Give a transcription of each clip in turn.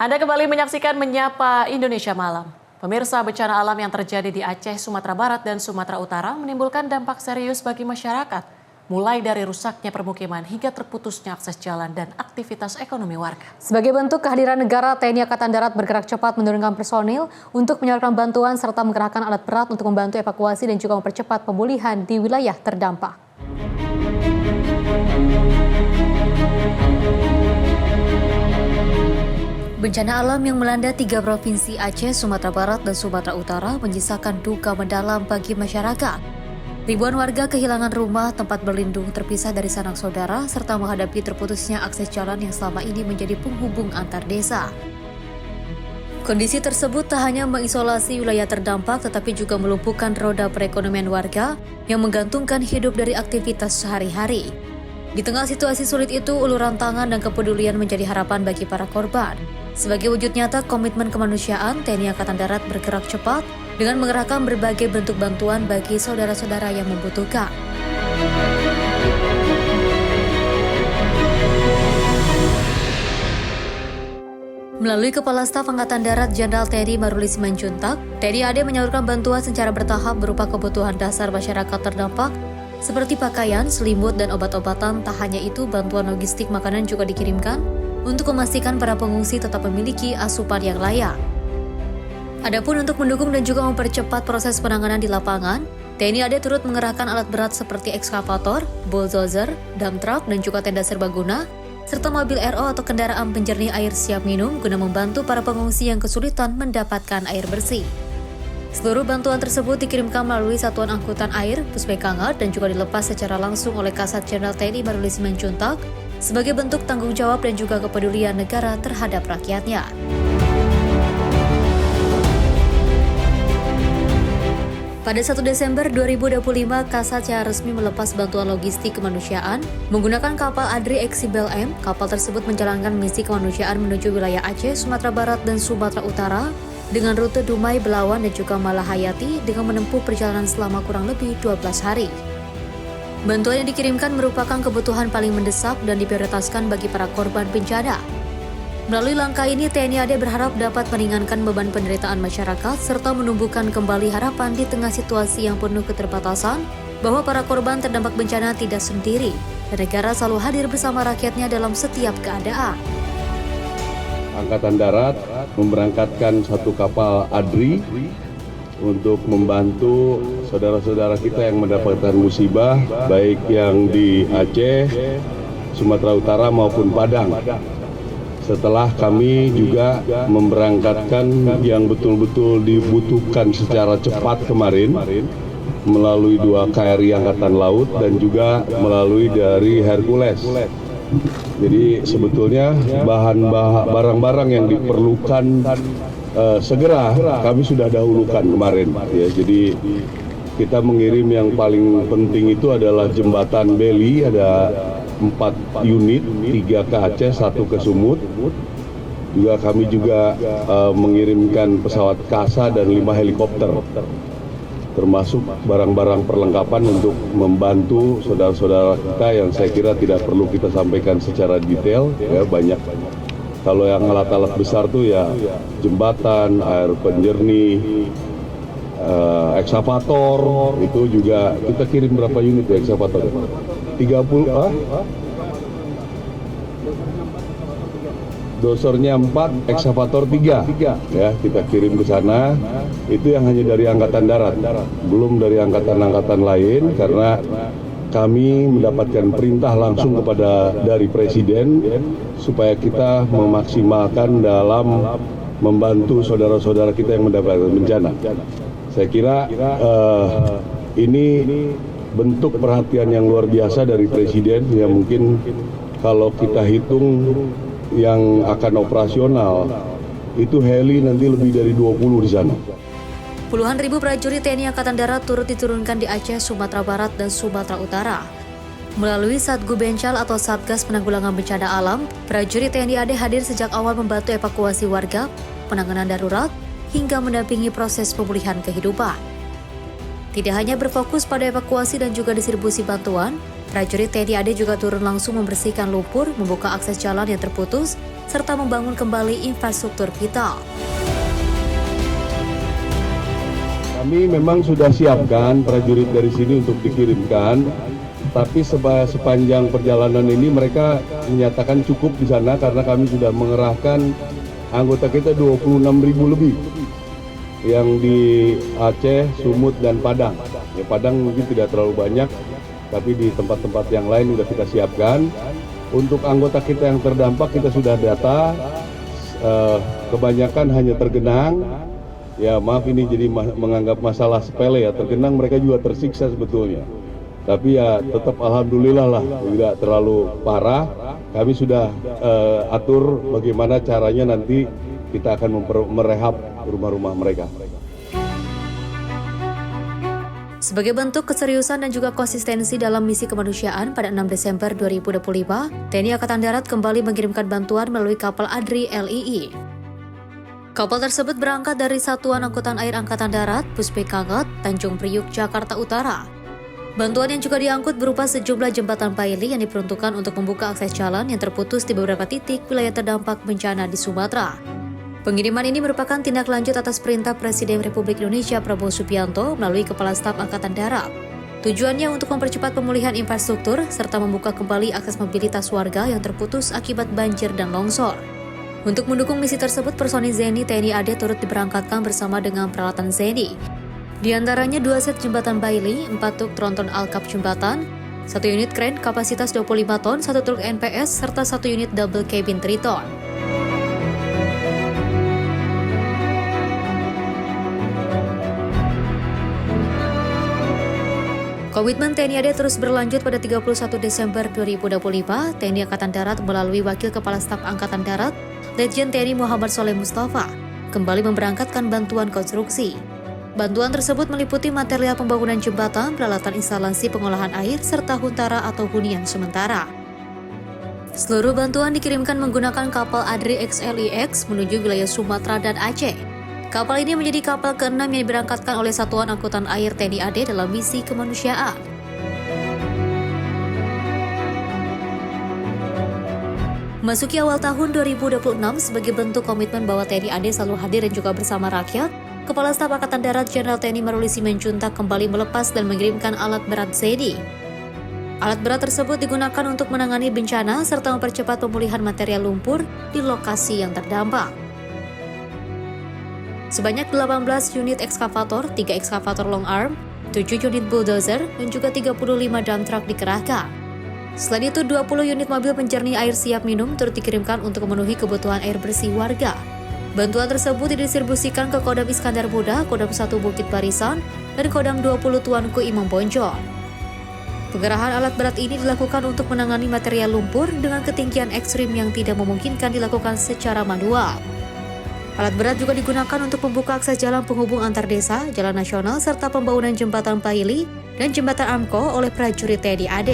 Anda kembali menyaksikan Menyapa Indonesia Malam. Pemirsa, bencana alam yang terjadi di Aceh, Sumatera Barat, dan Sumatera Utara menimbulkan dampak serius bagi masyarakat, mulai dari rusaknya permukiman hingga terputusnya akses jalan dan aktivitas ekonomi warga. Sebagai bentuk kehadiran negara, TNI Angkatan Darat bergerak cepat menurunkan personil untuk menyalurkan bantuan serta menggerakkan alat berat untuk membantu evakuasi dan juga mempercepat pemulihan di wilayah terdampak. Bencana alam yang melanda 3 provinsi Aceh, Sumatera Barat, dan Sumatera Utara menyisakan duka mendalam bagi masyarakat. Ribuan warga kehilangan rumah, tempat berlindung, terpisah dari sanak saudara, serta menghadapi terputusnya akses jalan yang selama ini menjadi penghubung antar desa. Kondisi tersebut tak hanya mengisolasi wilayah terdampak, tetapi juga melumpuhkan roda perekonomian warga yang menggantungkan hidup dari aktivitas sehari-hari. Di tengah situasi sulit itu, uluran tangan dan kepedulian menjadi harapan bagi para korban. Sebagai wujud nyata komitmen kemanusiaan, TNI Angkatan Darat bergerak cepat dengan mengerahkan berbagai bentuk bantuan bagi saudara-saudara yang membutuhkan. Melalui Kepala Staf Angkatan Darat Jenderal TNI Maruli Simanjuntak, TNI AD menyalurkan bantuan secara bertahap berupa kebutuhan dasar masyarakat terdampak seperti pakaian, selimut, dan obat-obatan. Tak hanya itu, bantuan logistik makanan juga dikirimkan untuk memastikan para pengungsi tetap memiliki asupan yang layak. Adapun untuk mendukung dan juga mempercepat proses penanganan di lapangan, TNI AD turut mengerahkan alat berat seperti ekskavator, bulldozer, dump truck, dan juga tenda serbaguna, serta mobil RO atau kendaraan penjernih air siap minum guna membantu para pengungsi yang kesulitan mendapatkan air bersih. Seluruh bantuan tersebut dikirimkan melalui Satuan Angkutan Air, Puspekangat, dan juga dilepas secara langsung oleh Kasat Jenderal TNI Maruli Simanjuntak sebagai bentuk tanggung jawab dan juga kepedulian negara terhadap rakyatnya. Pada 1 Desember 2025, Kasat secara resmi melepas bantuan logistik kemanusiaan menggunakan kapal Adri Exibel M. Kapal tersebut menjalankan misi kemanusiaan menuju wilayah Aceh, Sumatera Barat, dan Sumatera Utara dengan rute Dumai, Belawan, dan juga Malahayati dengan menempuh perjalanan selama kurang lebih 12 hari. Bantuan yang dikirimkan merupakan kebutuhan paling mendesak dan diprioritaskan bagi para korban bencana. Melalui langkah ini, TNI AD berharap dapat meringankan beban penderitaan masyarakat serta menumbuhkan kembali harapan di tengah situasi yang penuh keterbatasan bahwa para korban terdampak bencana tidak sendiri dan negara selalu hadir bersama rakyatnya dalam setiap keadaan. Angkatan Darat memberangkatkan satu kapal Adri untuk membantu saudara-saudara kita yang mendapatkan musibah, baik yang di Aceh, Sumatera Utara maupun Padang. Setelah kami juga memberangkatkan yang betul-betul dibutuhkan secara cepat kemarin, melalui 2 KRI Angkatan Laut dan juga melalui dari Hercules. Jadi sebetulnya barang-barang yang diperlukan segera kami sudah dahulukan kemarin ya. Jadi kita mengirim yang paling penting itu adalah jembatan Beli, ada 4 unit, 3 ke Aceh, 1 ke Sumut. Juga kami juga mengirimkan pesawat Kasa dan 5 helikopter, termasuk barang-barang perlengkapan untuk membantu saudara-saudara kita yang saya kira tidak perlu kita sampaikan secara detail ya, banyak. Kalau yang alat-alat besar tuh ya jembatan, air penjernih, ekskavator, itu juga kita kirim berapa unit ya ekskavator? 30, dosernya 4, ekskavator 3 ya, kita kirim ke sana. Itu yang hanya dari Angkatan Darat, belum dari angkatan-angkatan lain, karena kami mendapatkan perintah langsung dari Presiden supaya kita memaksimalkan dalam membantu saudara-saudara kita yang mendapatkan bencana. Saya kira ini bentuk perhatian yang luar biasa dari Presiden, yang mungkin kalau kita hitung yang akan operasional itu heli nanti lebih dari 20 di sana. Puluhan ribu prajurit TNI Angkatan Darat turut diturunkan di Aceh, Sumatera Barat, dan Sumatera Utara. Melalui Satgu Bencal atau Satgas Penanggulangan Bencana Alam, prajurit TNI AD hadir sejak awal membantu evakuasi warga, penanganan darurat, hingga mendampingi proses pemulihan kehidupan. Tidak hanya berfokus pada evakuasi dan juga distribusi bantuan, prajurit TNI AD juga turun langsung membersihkan lumpur, membuka akses jalan yang terputus, serta membangun kembali infrastruktur vital. Kami memang sudah siapkan prajurit dari sini untuk dikirimkan, tapi sepanjang perjalanan ini mereka menyatakan cukup di sana karena kami sudah mengerahkan anggota kita 26.000 lebih yang di Aceh, Sumut, dan Padang. Ya, Padang mungkin tidak terlalu banyak, tapi di tempat-tempat yang lain sudah kita siapkan. Untuk anggota kita yang terdampak kita sudah data, kebanyakan hanya tergenang. Ya maaf ini jadi menganggap masalah sepele ya, tergenang mereka juga tersiksa sebetulnya. Tapi ya tetap alhamdulillah lah, tidak terlalu parah. Kami sudah atur bagaimana caranya nanti kita akan merehab rumah-rumah mereka. Sebagai bentuk keseriusan dan juga konsistensi dalam misi kemanusiaan pada 6 Desember 2025, TNI Angkatan Darat kembali mengirimkan bantuan melalui kapal ADRI LII. Kapal tersebut berangkat dari Satuan Angkutan Air Angkatan Darat, Puspekagat, Tanjung Priuk, Jakarta Utara. Bantuan yang juga diangkut berupa sejumlah jembatan paili yang diperuntukkan untuk membuka akses jalan yang terputus di beberapa titik wilayah terdampak bencana di Sumatera. Pengiriman ini merupakan tindak lanjut atas perintah Presiden Republik Indonesia Prabowo Subianto melalui Kepala Staf Angkatan Darat. Tujuannya untuk mempercepat pemulihan infrastruktur serta membuka kembali akses mobilitas warga yang terputus akibat banjir dan longsor. Untuk mendukung misi tersebut, personil ZENI TNI AD turut diberangkatkan bersama dengan peralatan ZENI. Di antaranya 2 set jembatan baili, 4 truk tronton alkap jembatan, 1 unit kren kapasitas 25 ton, 1 truk NPS, serta 1 unit double cabin Triton. Komitmen TNI AD terus berlanjut pada 31 Desember 2025, TNI Angkatan Darat melalui Wakil Kepala Staf Angkatan Darat, Letjen TNI Muhammad Soleh Mustafa, kembali memberangkatkan bantuan konstruksi. Bantuan tersebut meliputi material pembangunan jembatan, peralatan instalasi pengolahan air, serta huntara atau hunian sementara. Seluruh bantuan dikirimkan menggunakan kapal ADRI XLIX menuju wilayah Sumatera dan Aceh. Kapal ini menjadi kapal ke-6 yang diberangkatkan oleh Satuan Angkutan Air TNI AD dalam misi kemanusiaan. Memasuki awal tahun 2026 sebagai bentuk komitmen bahwa TNI AD selalu hadir dan juga bersama rakyat, Kepala Staf Angkatan Darat Jenderal TNI Maruli Simanjuntak kembali melepas dan mengirimkan alat berat ZENI. Alat berat tersebut digunakan untuk menangani bencana serta mempercepat pemulihan material lumpur di lokasi yang terdampak. Sebanyak 18 unit ekskavator, 3 ekskavator long arm, 7 unit bulldozer, dan juga 35 dump truck dikerahkan. Selain itu, 20 unit mobil penjernih air siap minum turut dikirimkan untuk memenuhi kebutuhan air bersih warga. Bantuan tersebut didistribusikan ke Kodam Iskandar Muda, Kodam 1 Bukit Barisan, dan Kodam 20 Tuanku Imam Bonjol. Pengerahan alat berat ini dilakukan untuk menangani material lumpur dengan ketinggian ekstrim yang tidak memungkinkan dilakukan secara manual. Alat berat juga digunakan untuk membuka akses jalan penghubung antar desa, jalan nasional, serta pembangunan jembatan paili dan jembatan Amko oleh prajurit TNI AD.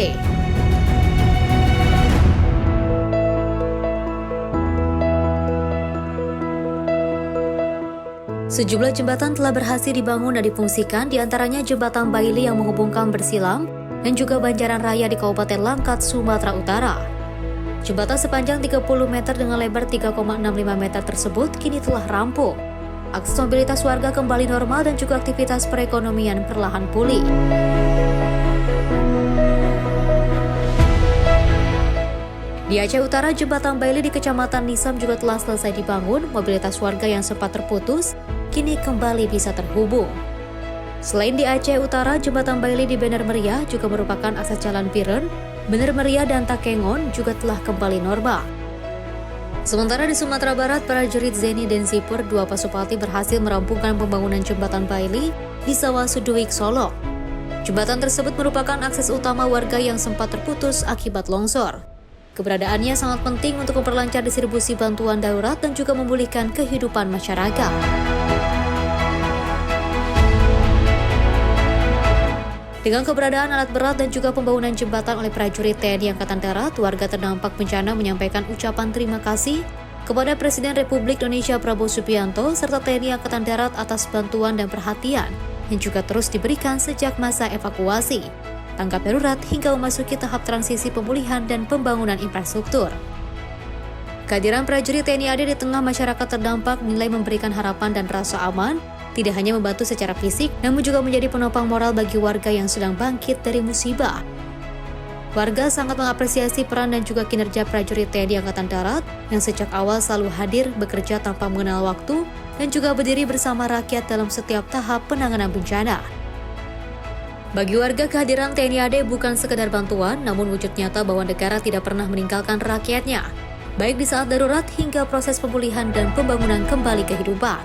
Sejumlah jembatan telah berhasil dibangun dan difungsikan, diantaranya jembatan Baili yang menghubungkan Bersilam dan juga Banjaran Raya di Kabupaten Langkat, Sumatera Utara. Jembatan sepanjang 30 meter dengan lebar 3,65 meter tersebut kini telah rampung. Akses mobilitas warga kembali normal dan juga aktivitas perekonomian perlahan pulih. Di Aceh Utara, jembatan Baili di Kecamatan Nisam juga telah selesai dibangun. Mobilitas warga yang sempat terputus kini kembali bisa terhubung. Selain di Aceh Utara, jembatan Baili di Bener Meriah juga merupakan akses jalan Piren, Bener Meriah dan Takengon juga telah kembali normal. Sementara di Sumatera Barat, prajurit ZENI dan Zipur 2 Pasupati berhasil merampungkan pembangunan jembatan Baili di Sawah Suduik, Solok. Jembatan tersebut merupakan akses utama warga yang sempat terputus akibat longsor. Keberadaannya sangat penting untuk memperlancar distribusi bantuan darurat dan juga memulihkan kehidupan masyarakat. Dengan keberadaan alat berat dan juga pembangunan jembatan oleh prajurit TNI Angkatan Darat, warga terdampak bencana menyampaikan ucapan terima kasih kepada Presiden Republik Indonesia Prabowo Subianto serta TNI Angkatan Darat atas bantuan dan perhatian yang juga terus diberikan sejak masa evakuasi, tanggap darurat hingga memasuki tahap transisi pemulihan dan pembangunan infrastruktur. Kehadiran prajurit TNI AD di tengah masyarakat terdampak dinilai memberikan harapan dan rasa aman, tidak hanya membantu secara fisik, namun juga menjadi penopang moral bagi warga yang sedang bangkit dari musibah. Warga sangat mengapresiasi peran dan juga kinerja prajurit TNI Angkatan Darat yang sejak awal selalu hadir, bekerja tanpa mengenal waktu, dan juga berdiri bersama rakyat dalam setiap tahap penanganan bencana. Bagi warga, kehadiran TNI AD bukan sekedar bantuan, namun wujud nyata bahwa negara tidak pernah meninggalkan rakyatnya, baik di saat darurat hingga proses pemulihan dan pembangunan kembali kehidupan.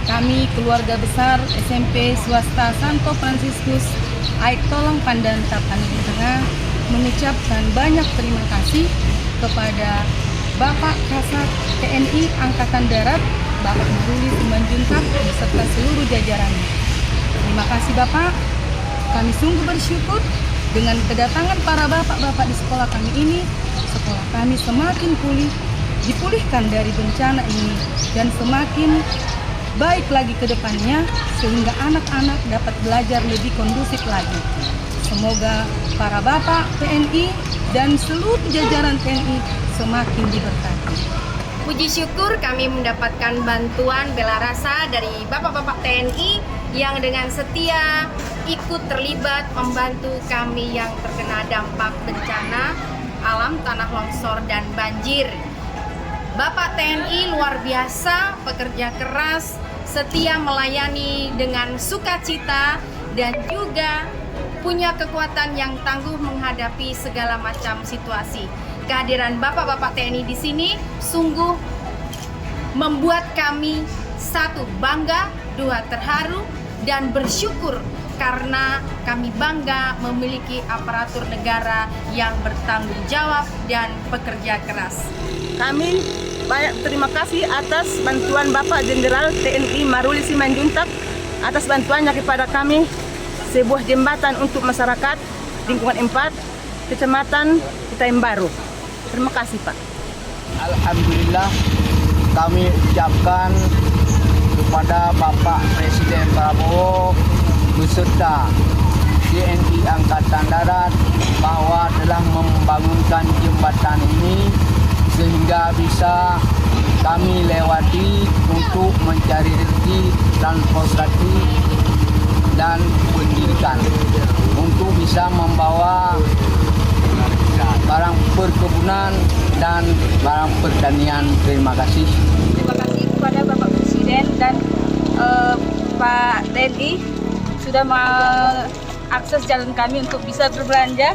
Kami keluarga besar SMP swasta Santo Fransiskus Aik Tolong Pandan Tapanuli Tengah mengucapkan banyak terima kasih kepada Bapak Kasat TNI Angkatan Darat, Bapak Maruli Simanjuntak beserta seluruh jajarannya. Terima kasih Bapak, kami sungguh bersyukur dengan kedatangan para bapak-bapak di sekolah kami ini. Sekolah kami semakin dipulihkan dari bencana ini dan semakin baik lagi ke depannya sehingga anak-anak dapat belajar lebih kondusif lagi. Semoga para bapak TNI dan seluruh jajaran TNI semakin diberkati. Puji syukur kami mendapatkan bantuan bela rasa dari bapak-bapak TNI yang dengan setia ikut terlibat membantu kami yang terkena dampak bencana alam, tanah longsor dan banjir. Bapak TNI luar biasa, pekerja keras, setia melayani dengan sukacita dan juga punya kekuatan yang tangguh menghadapi segala macam situasi. Kehadiran bapak-bapak TNI di sini sungguh membuat kami satu bangga, dua terharu dan bersyukur karena kami bangga memiliki aparatur negara yang bertanggung jawab dan pekerja keras. Kami banyak terima kasih atas bantuan Bapak Jenderal TNI Maruli Simanjuntak atas bantuannya kepada kami sebuah jembatan untuk masyarakat lingkungan 4 Kecamatan Kutai Baru. Terima kasih Pak. Alhamdulillah kami ucapkan kepada Bapak Presiden Prabowo beserta TNI Angkatan Darat bahwa telah membangunkan jembatan ini sehingga bisa kami lewati untuk mencari rezeki, transportasi dan pendidikan untuk bisa membawa barang perkebunan dan barang pertanian. Terima kasih. Terima kasih kepada Bapak Presiden dan Pak TNI sudah mengakses jalan kami untuk bisa berbelanja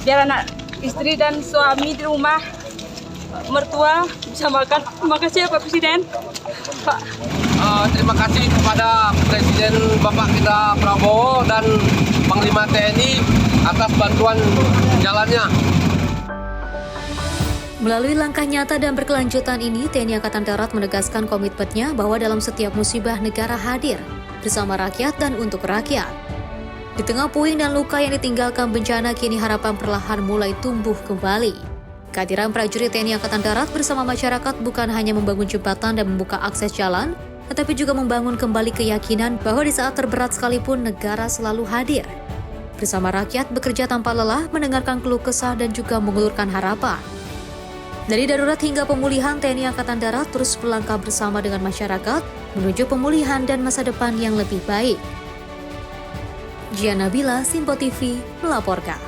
biar anak istri dan suami di rumah mertua bisa makan. Terima kasih ya Pak Presiden. Pak. Terima kasih kepada Presiden Bapak kita Prabowo dan Panglima TNI atas bantuan jalannya. Melalui langkah nyata dan berkelanjutan ini, TNI Angkatan Darat menegaskan komitmennya bahwa dalam setiap musibah negara hadir bersama rakyat dan untuk rakyat. Di tengah puing dan luka yang ditinggalkan bencana, kini harapan perlahan mulai tumbuh kembali. Kehadiran prajurit TNI Angkatan Darat bersama masyarakat bukan hanya membangun jembatan dan membuka akses jalan, tetapi juga membangun kembali keyakinan bahwa di saat terberat sekalipun negara selalu hadir. Bersama rakyat bekerja tanpa lelah, mendengarkan keluh kesah dan juga mengulurkan harapan. Dari darurat hingga pemulihan, TNI Angkatan Darat terus melangkah bersama dengan masyarakat menuju pemulihan dan masa depan yang lebih baik. Jian Nabila, Simpo TV, melaporkan.